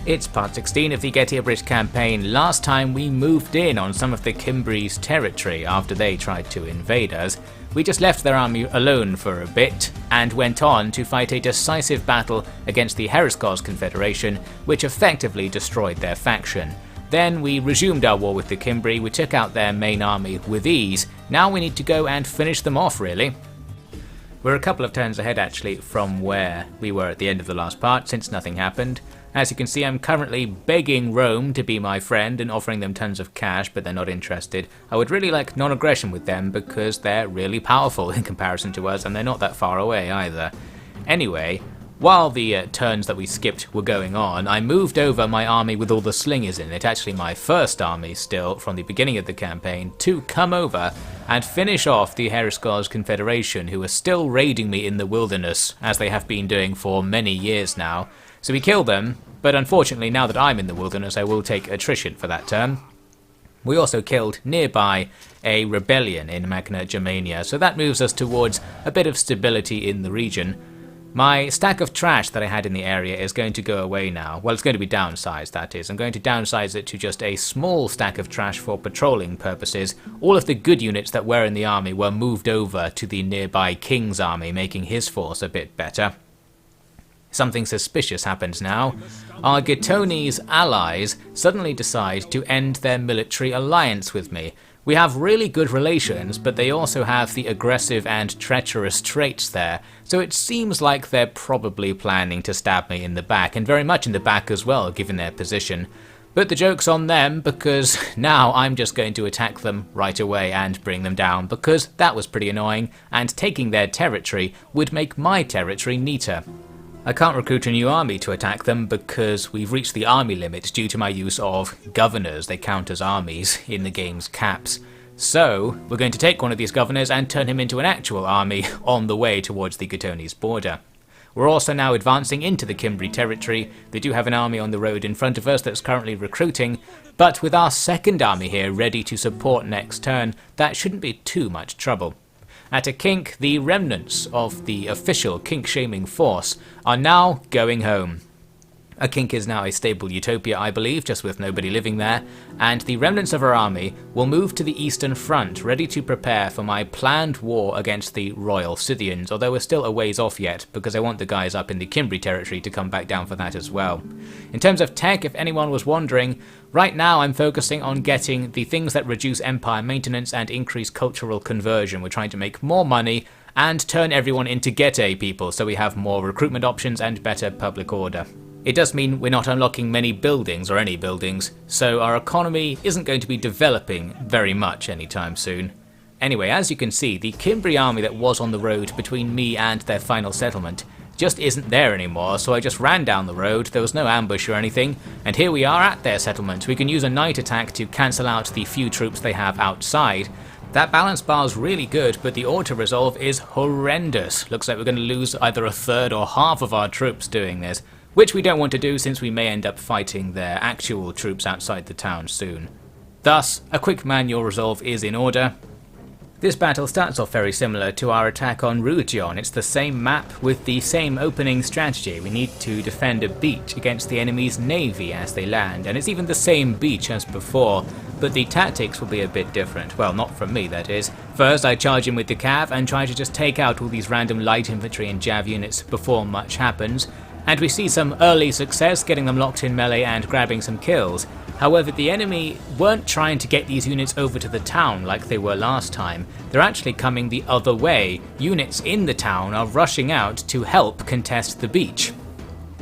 It's part 16 of the Getae Abridged campaign. Last time we moved in on some of the Cimbri's territory after they tried to invade us. We just left their army alone for a bit, and went on to fight a decisive battle against the Hereskos Confederation, which effectively destroyed their faction. Then we resumed our war with the Cimbri, we took out their main army with ease. Now we need to go and finish them off really. We're a couple of turns ahead actually from where we were at the end of the last part, since nothing happened. As you can see, I'm currently begging Rome to be my friend and offering them tons of cash, but they're not interested. I would really like non-aggression with them because they're really powerful in comparison to us, and they're not that far away either. Anyway, while the turns that we skipped were going on, I moved over my army with all the slingers in it, actually my first army still from the beginning of the campaign, to come over and finish off the Hereskos Confederation, who are still raiding me in the wilderness, as they have been doing for many years now. So we killed them, but unfortunately now that I'm in the wilderness I will take attrition for that turn. We also killed nearby a rebellion in Magna Germania, so that moves us towards a bit of stability in the region. My stack of trash that I had in the area is going to go away now. Well, it's going to be downsized, that is. I'm going to downsize it to just a small stack of trash for patrolling purposes. All of the good units that were in the army were moved over to the nearby King's army, making his force a bit better. Something suspicious happens now. Our Getanis allies suddenly decide to end their military alliance with me. We have really good relations, but they also have the aggressive and treacherous traits there, so it seems like they're probably planning to stab me in the back, and very much in the back as well, given their position. But the joke's on them, because now I'm just going to attack them right away and bring them down, because that was pretty annoying, and taking their territory would make my territory neater. I can't recruit a new army to attack them because we've reached the army limit due to my use of governors. They count as armies in the game's caps. So we're going to take one of these governors and turn him into an actual army on the way towards the Kotanis border. We're also now advancing into the Cimbri territory. They do have an army on the road in front of us that's currently recruiting, but with our second army here ready to support next turn, that shouldn't be too much trouble. At a kink, the remnants of the official kink-shaming force are now going home. A kink is now a stable utopia, I believe, just with nobody living there, and the remnants of our army will move to the eastern front, ready to prepare for my planned war against the Royal Scythians, although we're still a ways off yet, because I want the guys up in the Cimbri territory to come back down for that as well. In terms of tech, if anyone was wondering, right now I'm focusing on getting the things that reduce empire maintenance and increase cultural conversion. We're trying to make more money and turn everyone into Getae people, so we have more recruitment options and better public order. It does mean we're not unlocking many buildings, or any buildings, so our economy isn't going to be developing very much anytime soon. Anyway, as you can see, the Cimbri army that was on the road between me and their final settlement just isn't there anymore, so I just ran down the road. There was no ambush or anything, and here we are at their settlement. We can use a night attack to cancel out the few troops they have outside. That balance bar's really good, but the auto-resolve is horrendous. Looks like we're going to lose either a third or half of our troops doing this, which we don't want to do since we may end up fighting their actual troops outside the town soon. Thus, a quick manual resolve is in order. This battle starts off very similar to our attack on Rugion. It's the same map with the same opening strategy. We need to defend a beach against the enemy's navy as they land, and it's even the same beach as before, but the tactics will be a bit different. Well, not from me, that is. First, I charge in with the cav and try to just take out all these random light infantry and jav units before much happens, and we see some early success getting them locked in melee and grabbing some kills. However, the enemy weren't trying to get these units over to the town like they were last time. They're actually coming the other way. Units in the town are rushing out to help contest the beach.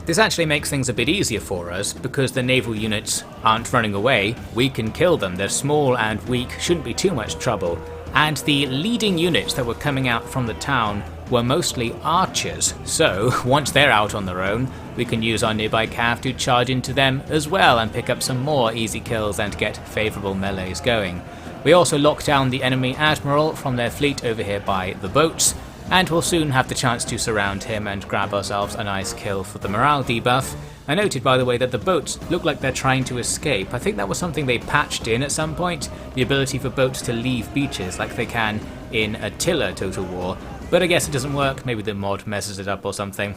This actually makes things a bit easier for us, because the naval units aren't running away. We can kill them. They're small and weak, shouldn't be too much trouble. And the leading units that were coming out from the town were mostly archers, so once they're out on their own, we can use our nearby cav to charge into them as well and pick up some more easy kills and get favourable melees going. We also lock down the enemy admiral from their fleet over here by the boats, and we'll soon have the chance to surround him and grab ourselves a nice kill for the morale debuff. I noted, by the way, that the boats look like they're trying to escape. I think that was something they patched in at some point, the ability for boats to leave beaches like they can in Attila Total War, but I guess it doesn't work. Maybe the mod messes it up or something.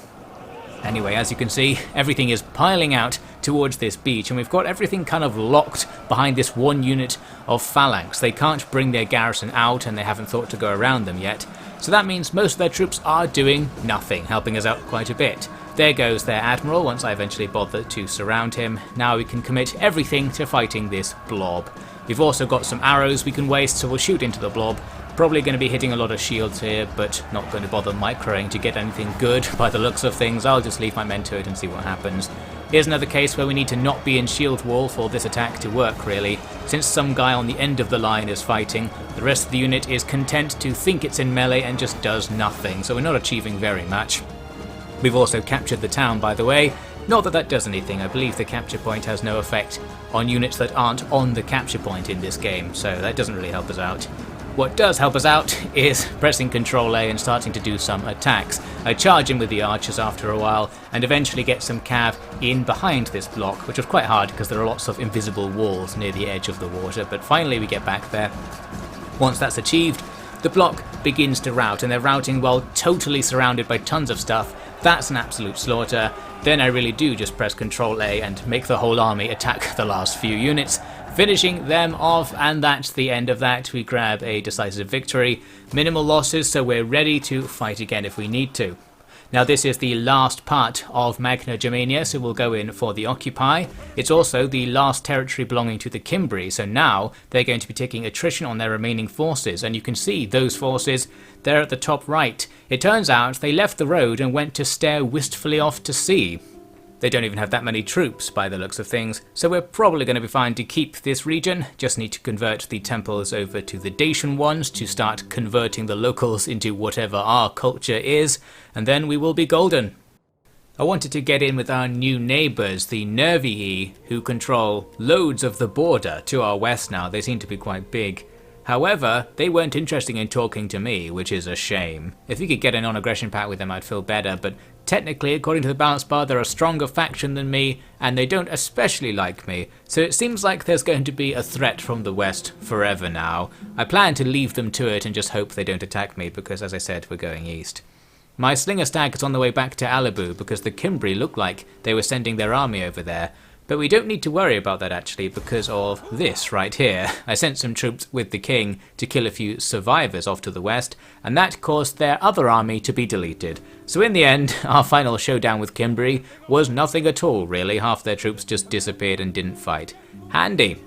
Anyway, as you can see, everything is piling out towards this beach, and we've got everything kind of locked behind this one unit of phalanx. They can't bring their garrison out, and they haven't thought to go around them yet. So that means most of their troops are doing nothing, helping us out quite a bit. There goes their admiral once I eventually bothered to surround him. Now we can commit everything to fighting this blob. We've also got some arrows we can waste, so we'll shoot into the blob. Probably going to be hitting a lot of shields here, but not going to bother microing to get anything good by the looks of things. I'll just leave my men to it and see what happens. Here's another case where we need to not be in shield wall for this attack to work really. Since some guy on the end of the line is fighting, the rest of the unit is content to think it's in melee and just does nothing, so we're not achieving very much. We've also captured the town, by the way. Not that that does anything, I believe the capture point has no effect on units that aren't on the capture point in this game, so that doesn't really help us out. What does help us out is pressing Ctrl A and starting to do some attacks. I charge in with the archers after a while and eventually get some cav in behind this block, which was quite hard because there are lots of invisible walls near the edge of the water, but finally we get back there. Once that's achieved, the block begins to rout, and they're routing while totally surrounded by tons of stuff. That's an absolute slaughter. Then I really do just press Ctrl A and make the whole army attack the last few units, finishing them off, and that's the end of that. We grab a decisive victory, minimal losses, so we're ready to fight again if we need to. Now this is the last part of Magna Germania, so we'll go in for the Occupy. It's also the last territory belonging to the Cimbri, so now they're going to be taking attrition on their remaining forces, and you can see those forces, they're at the top right. It turns out they left the road and went to stare wistfully off to sea. They don't even have that many troops by the looks of things, so we're probably going to be fine to keep this region. Just need to convert the temples over to the Dacian ones to start converting the locals into whatever our culture is, and then we will be golden. I wanted to get in with our new neighbours, the Nervii, who control loads of the border to our west now. They seem to be quite big. However, they weren't interested in talking to me, which is a shame. If we could get a non-aggression pact with them, I'd feel better, but technically, according to the balance bar, they're a stronger faction than me, and they don't especially like me, so it seems like there's going to be a threat from the west forever now. I plan to leave them to it and just hope they don't attack me, because as I said, we're going east. My slinger stag is on the way back to Alibu, because the Cimbri looked like they were sending their army over there. But we don't need to worry about that actually because of this right here. I sent some troops with the king to kill a few survivors off to the west, and that caused their other army to be deleted. So in the end, our final showdown with Cimbri was nothing at all really. Half their troops just disappeared and didn't fight. Handy.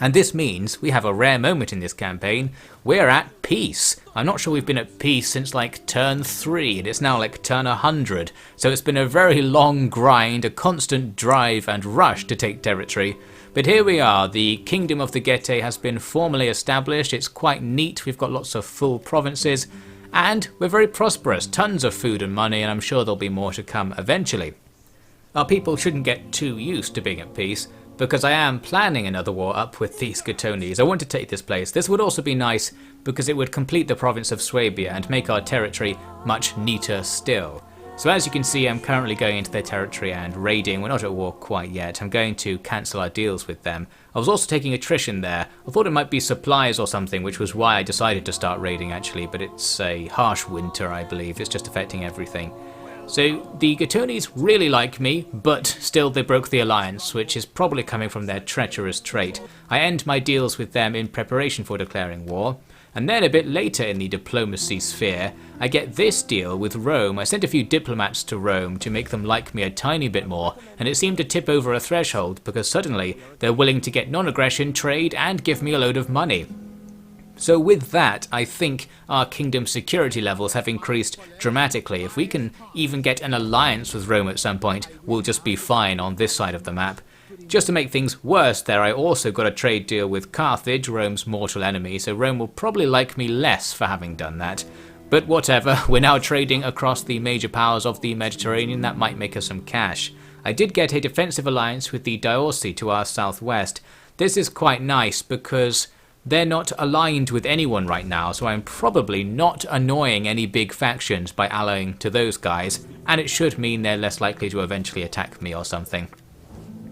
And this means we have a rare moment in this campaign. We're at peace. I'm not sure we've been at peace since like turn 3, and it's now like turn 100. So it's been a very long grind, a constant drive and rush to take territory. But here we are, the Kingdom of the Getae has been formally established. It's quite neat, we've got lots of full provinces, and we're very prosperous, tons of food and money, and I'm sure there'll be more to come eventually. Our people shouldn't get too used to being at peace, because I am planning another war up with these Kotanis. I want to take this place. This would also be nice because it would complete the province of Swabia and make our territory much neater still. So as you can see, I'm currently going into their territory and raiding. We're not at war quite yet. I'm going to cancel our deals with them. I was also taking attrition there. I thought it might be supplies or something, which was why I decided to start raiding actually, but it's a harsh winter, I believe. It's just affecting everything. So the Kotanis really like me, but still they broke the alliance, which is probably coming from their treacherous trait. I end my deals with them in preparation for declaring war, and then a bit later in the diplomacy sphere, I get this deal with Rome. I sent a few diplomats to Rome to make them like me a tiny bit more, and it seemed to tip over a threshold because suddenly they're willing to get non-aggression, trade, and give me a load of money. So with that, I think our kingdom's security levels have increased dramatically. If we can even get an alliance with Rome at some point, we'll just be fine on this side of the map. Just to make things worse there, I also got a trade deal with Carthage, Rome's mortal enemy, so Rome will probably like me less for having done that. But whatever, we're now trading across the major powers of the Mediterranean. That might make us some cash. I did get a defensive alliance with the Diorsi to our southwest. This is quite nice because they're not aligned with anyone right now, so I'm probably not annoying any big factions by allying to those guys, and it should mean they're less likely to eventually attack me or something.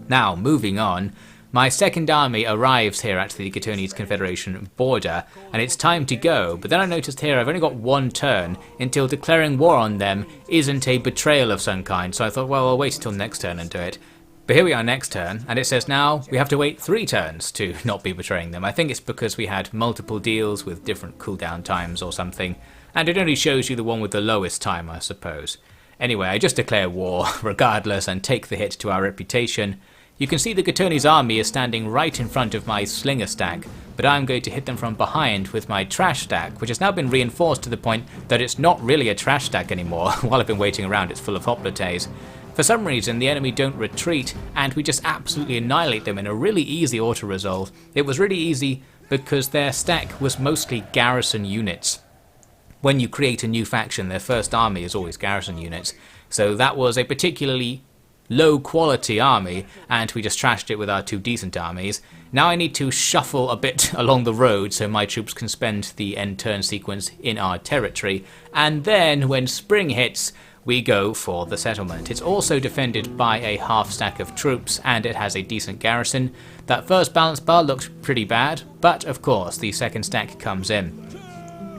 Now, moving on, My second army arrives here at the Kotanis Confederation border, and it's time to go, but then I noticed here I've only got one turn until declaring war on them isn't a betrayal of some kind, so I thought, well, I'll wait until next turn and do it. But here we are next turn, and it says now we have to wait 3 turns to not be betraying them. I think it's because we had multiple deals with different cooldown times or something, and it only shows you the one with the lowest time, I suppose. Anyway, I just declare war regardless and take the hit to our reputation. You can see the Kotanis army is standing right in front of my slinger stack, but I'm going to hit them from behind with my trash stack, which has now been reinforced to the point that it's not really a trash stack anymore. While I've been waiting around, it's full of hoplites. For some reason, the enemy don't retreat, and we just absolutely annihilate them in a really easy auto-resolve. It was really easy because their stack was mostly garrison units. When you create a new faction, their first army is always garrison units, so that was a particularly low quality army, and we just trashed it with our 2 decent armies. Now I need to shuffle a bit along the road so my troops can spend the end turn sequence in our territory, and then when spring hits, we go for the settlement. It's also defended by a half stack of troops, and it has a decent garrison. That first balance bar looked pretty bad, but of course the second stack comes in.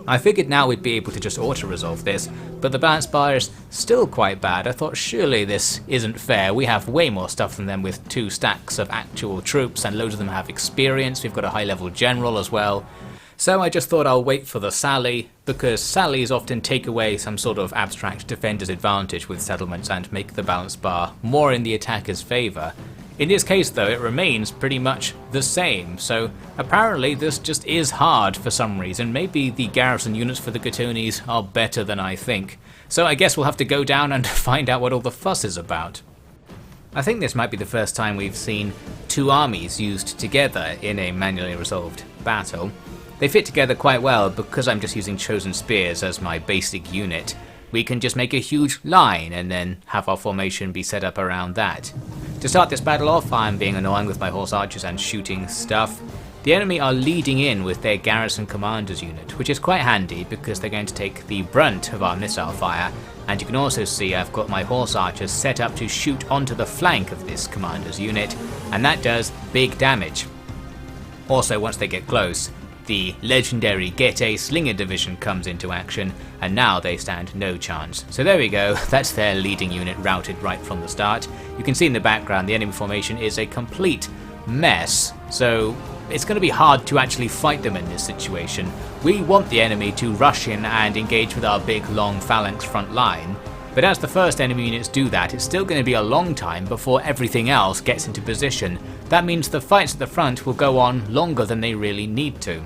I figured now we'd be able to just auto-resolve this, but the balance bar is still quite bad. I thought surely this isn't fair. We have way more stuff than them with 2 stacks of actual troops, and loads of them have experience. We've got a high-level general as well. So I just thought I'll wait for the sally, because sallies often take away some sort of abstract defender's advantage with settlements and make the balance bar more in the attacker's favour. In this case though, it remains pretty much the same, so apparently this just is hard for some reason. Maybe the garrison units for the Kotanis are better than I think. So I guess we'll have to go down and find out what all the fuss is about. I think this might be the first time we've seen 2 armies used together in a manually resolved battle. They fit together quite well because I'm just using chosen spears as my basic unit. We can just make a huge line and then have our formation be set up around that. To start this battle off, I'm being annoying with my horse archers and shooting stuff. The enemy are leading in with their garrison commander's unit, which is quite handy because they're going to take the brunt of our missile fire, and you can also see I've got my horse archers set up to shoot onto the flank of this commander's unit, and that does big damage. Also, once they get close, the legendary Getae Slinger Division comes into action, and now they stand no chance. So there we go, that's their leading unit routed right from the start. You can see in the background the enemy formation is a complete mess, so it's going to be hard to actually fight them in this situation. We want the enemy to rush in and engage with our big long phalanx front line, but as the first enemy units do that, it's still going to be a long time before everything else gets into position. That means the fights at the front will go on longer than they really need to.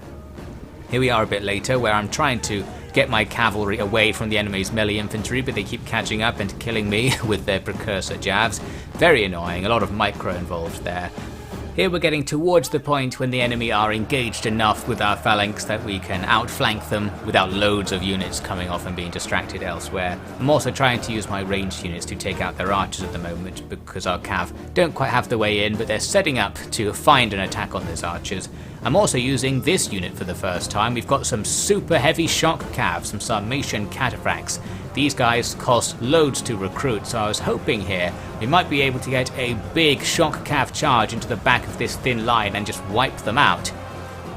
Here we are a bit later, where I'm trying to get my cavalry away from the enemy's melee infantry, but they keep catching up and killing me with their precursor jabs. Very annoying, a lot of micro involved there. Here we're getting towards the point when the enemy are engaged enough with our phalanx that we can outflank them without loads of units coming off and being distracted elsewhere. I'm also trying to use my ranged units to take out their archers at the moment because our cav don't quite have the way in, but they're setting up to find an attack on those archers. I'm also using this unit for the first time. We've got some super heavy shock cavs, some Sarmatian cataphracts. These guys cost loads to recruit, so I was hoping here we might be able to get a big shock cav charge into the back of this thin line and just wipe them out.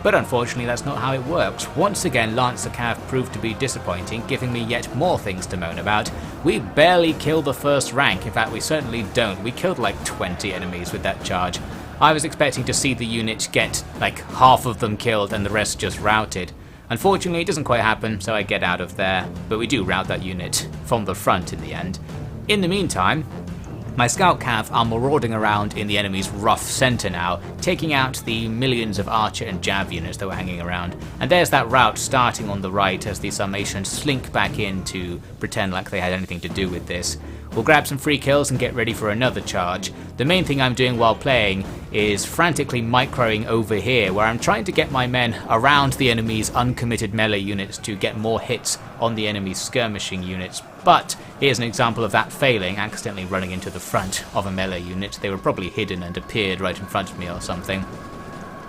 But unfortunately that's not how it worked. Once again Lancer cav proved to be disappointing, giving me yet more things to moan about. We barely kill the first rank, in fact we certainly don't. We killed like 20 enemies with that charge. I was expecting to see the unit get like half of them killed and the rest just routed. Unfortunately, it doesn't quite happen, so I get out of there, but we do rout that unit from the front in the end. In the meantime, my scout cav are marauding around in the enemy's rough centre now, taking out the millions of archer and jav units that were hanging around. And there's that rout starting on the right as the Sarmatians slink back in to pretend like they had anything to do with this. We'll grab some free kills and get ready for another charge. The main thing I'm doing while playing is frantically microing over here, where I'm trying to get my men around the enemy's uncommitted melee units to get more hits on the enemy's skirmishing units. But here's an example of that failing, accidentally running into the front of a melee unit. They were probably hidden and appeared right in front of me or something.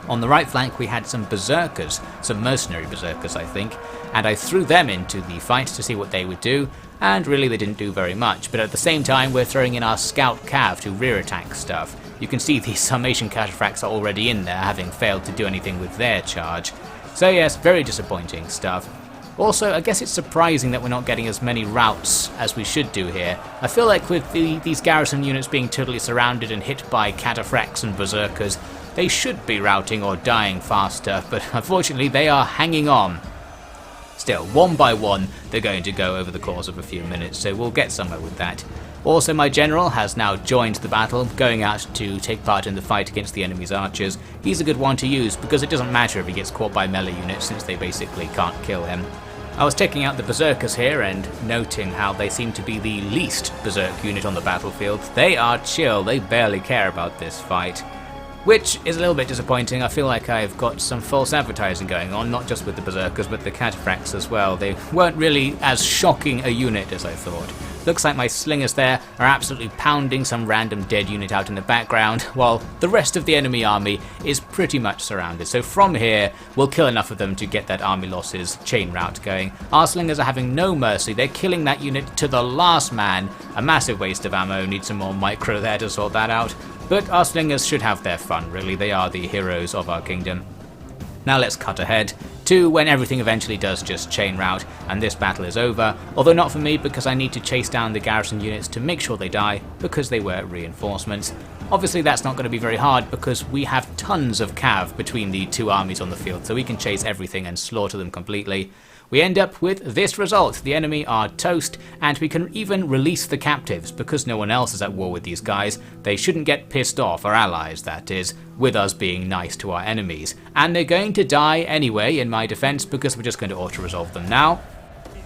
On the right flank we had some berserkers, some mercenary berserkers I think, and I threw them into the fight to see what they would do, and really they didn't do very much, but at the same time we're throwing in our scout cav to rear attack stuff. You can see the summation cataphracts are already in there, having failed to do anything with their charge. So yes, very disappointing stuff. Also, I guess it's surprising that we're not getting as many routes as we should do here. I feel like with these garrison units being totally surrounded and hit by cataphracts and berserkers, they should be routing or dying faster, but unfortunately they are hanging on. Still, one by one, they're going to go over the course of a few minutes, so we'll get somewhere with that. Also, my general has now joined the battle, going out to take part in the fight against the enemy's archers. He's a good one to use, because it doesn't matter if he gets caught by melee units, since they basically can't kill him. I was checking out the berserkers here and noting how they seem to be the least berserk unit on the battlefield. They are chill, they barely care about this fight. Which is a little bit disappointing. I feel like I've got some false advertising going on, not just with the berserkers but the cataphracts as well. They weren't really as shocking a unit as I thought. Looks like my slingers there are absolutely pounding some random dead unit out in the background, while the rest of the enemy army is pretty much surrounded. So from here, we'll kill enough of them to get that army losses chain route going. Our slingers are having no mercy. They're killing that unit to the last man. A massive waste of ammo. Need some more micro there to sort that out. But our slingers should have their fun, really. They are the heroes of our kingdom. Now let's cut ahead to when everything eventually does just chain route and this battle is over, although not for me because I need to chase down the garrison units to make sure they die because they were reinforcements. Obviously that's not going to be very hard because we have tons of cav between the two armies on the field, so we can chase everything and slaughter them completely. We end up with this result. The enemy are toast, and we can even release the captives because no one else is at war with these guys. They shouldn't get pissed off, our allies that is, with us being nice to our enemies. And they're going to die anyway in my defense because we're just going to auto-resolve them now.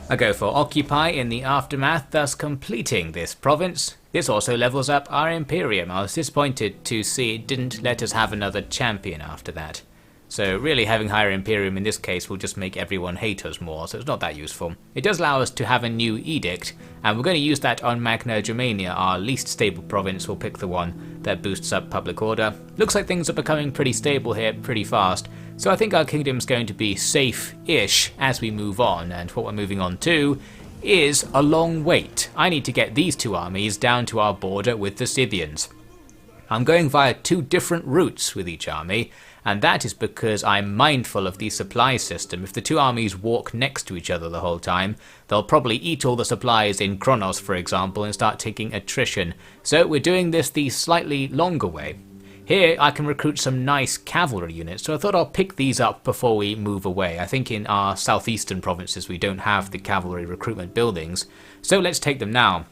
I go for Occupy in the aftermath, thus completing this province. This also levels up our Imperium. I was disappointed to see it didn't let us have another champion after that. So really having higher Imperium in this case will just make everyone hate us more, so it's not that useful. It does allow us to have a new edict, and we're going to use that on Magna Germania, our least stable province. We'll pick the one that boosts up public order. Looks like things are becoming pretty stable here pretty fast, so I think our kingdom's going to be safe-ish as we move on, and what we're moving on to is a long wait. I need to get these two armies down to our border with the Scythians. I'm going via two different routes with each army, and that is because I'm mindful of the supply system. If the two armies walk next to each other the whole time, they'll probably eat all the supplies in Kronos, for example, and start taking attrition. So we're doing this the slightly longer way. Here I can recruit some nice cavalry units, so I thought I'll pick these up before we move away. I think in our southeastern provinces we don't have the cavalry recruitment buildings, so let's take them now.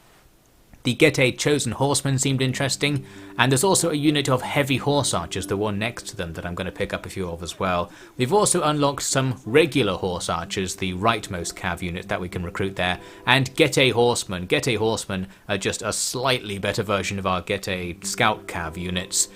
The Getae Chosen Horsemen seemed interesting, and there's also a unit of heavy horse archers, the one next to them, that I'm going to pick up a few of as well. We've also unlocked some regular horse archers, the rightmost cav unit that we can recruit there, and Getae Horsemen. Getae Horsemen are just a slightly better version of our Getae Scout cav units.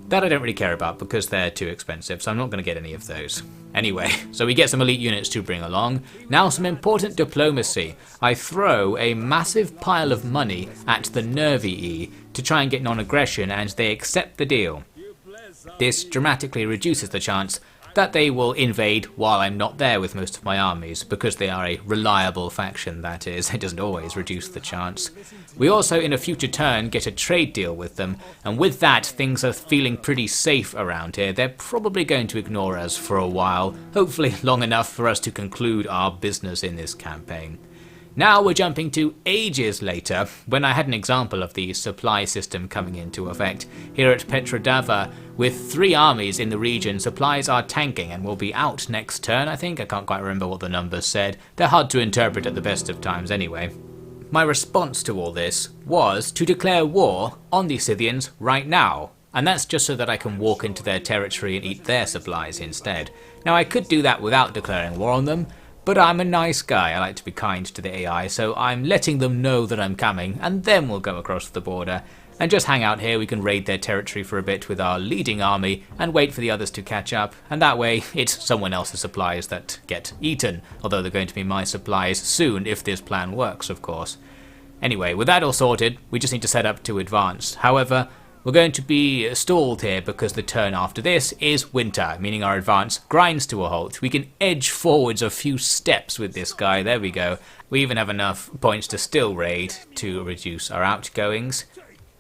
That I don't really care about because they're too expensive, so I'm not going to get any of those. Anyway, so we get some elite units to bring along. Now some important diplomacy. I throw a massive pile of money at the Nervii to try and get non-aggression, and they accept the deal. This dramatically reduces the chance that they will invade while I'm not there with most of my armies, because they are a reliable faction, that is. It doesn't always reduce the chance. We also, in a future turn, get a trade deal with them, and with that, things are feeling pretty safe around here. They're probably going to ignore us for a while, hopefully long enough for us to conclude our business in this campaign. Now we're jumping to ages later, when I had an example of the supply system coming into effect. Here at Petrodava, with 3 armies in the region, supplies are tanking and will be out next turn, I think. I can't quite remember what the numbers said. They're hard to interpret at the best of times anyway. My response to all this was to declare war on the Scythians right now. And that's just so that I can walk into their territory and eat their supplies instead. Now I could do that without declaring war on them, but I'm a nice guy, I like to be kind to the AI, so I'm letting them know that I'm coming, and then we'll go across the border. And just hang out here, we can raid their territory for a bit with our leading army, and wait for the others to catch up, and that way it's someone else's supplies that get eaten, although they're going to be my supplies soon if this plan works, of course. Anyway, with that all sorted, we just need to set up to advance. However, we're going to be stalled here because the turn after this is winter, meaning our advance grinds to a halt. We can edge forwards a few steps with this guy, there we go. We even have enough points to still raid to reduce our outgoings.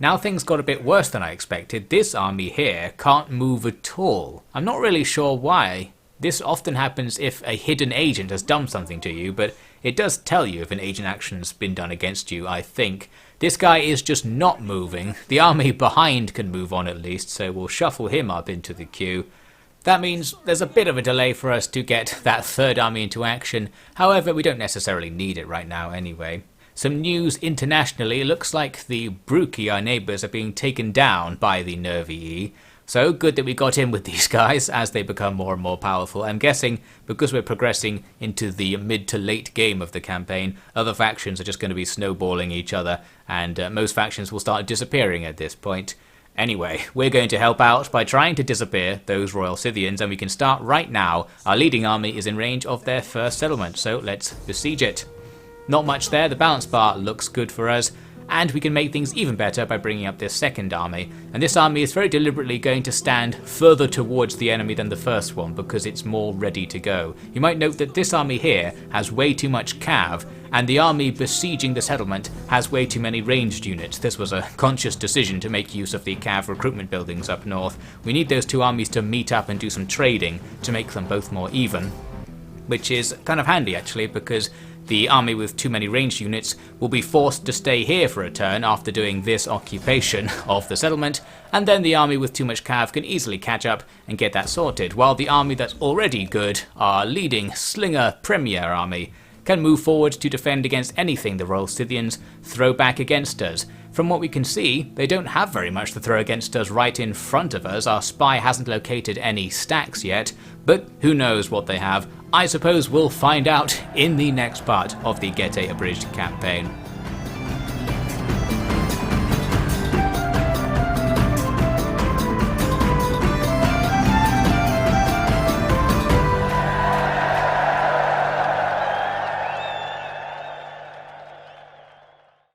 Now things got a bit worse than I expected. This army here can't move at all. I'm not really sure why. This often happens if a hidden agent has done something to you, but it does tell you if an agent action's been done against you, I think. This guy is just not moving. The army behind can move on at least, so we'll shuffle him up into the queue. That means there's a bit of a delay for us to get that third army into action. However, we don't necessarily need it right now anyway. Some news internationally. It looks like the Bruki, our neighbours, are being taken down by the Nervii. So good that we got in with these guys as they become more and more powerful. I'm guessing because we're progressing into the mid to late game of the campaign, other factions are just going to be snowballing each other, and most factions will start disappearing at this point. Anyway, we're going to help out by trying to disappear those Royal Scythians, and we can start right now. Our leading army is in range of their first settlement, so let's besiege it. Not much there, the balance bar looks good for us, and we can make things even better by bringing up this second army. And this army is very deliberately going to stand further towards the enemy than the first one because it's more ready to go. You might note that this army here has way too much cav, and the army besieging the settlement has way too many ranged units. This was a conscious decision to make use of the cav recruitment buildings up north. We need those two armies to meet up and do some trading to make them both more even, which is kind of handy actually, because the army with too many ranged units will be forced to stay here for a turn after doing this occupation of the settlement, and then the army with too much cav can easily catch up and get that sorted, while the army that's already good, our leading Slinger Premier army, can move forward to defend against anything the Royal Scythians throw back against us. From what we can see, they don't have very much to throw against us right in front of us. Our spy hasn't located any stacks yet, but who knows what they have. I suppose we'll find out in the next part of the Getae Abridged campaign.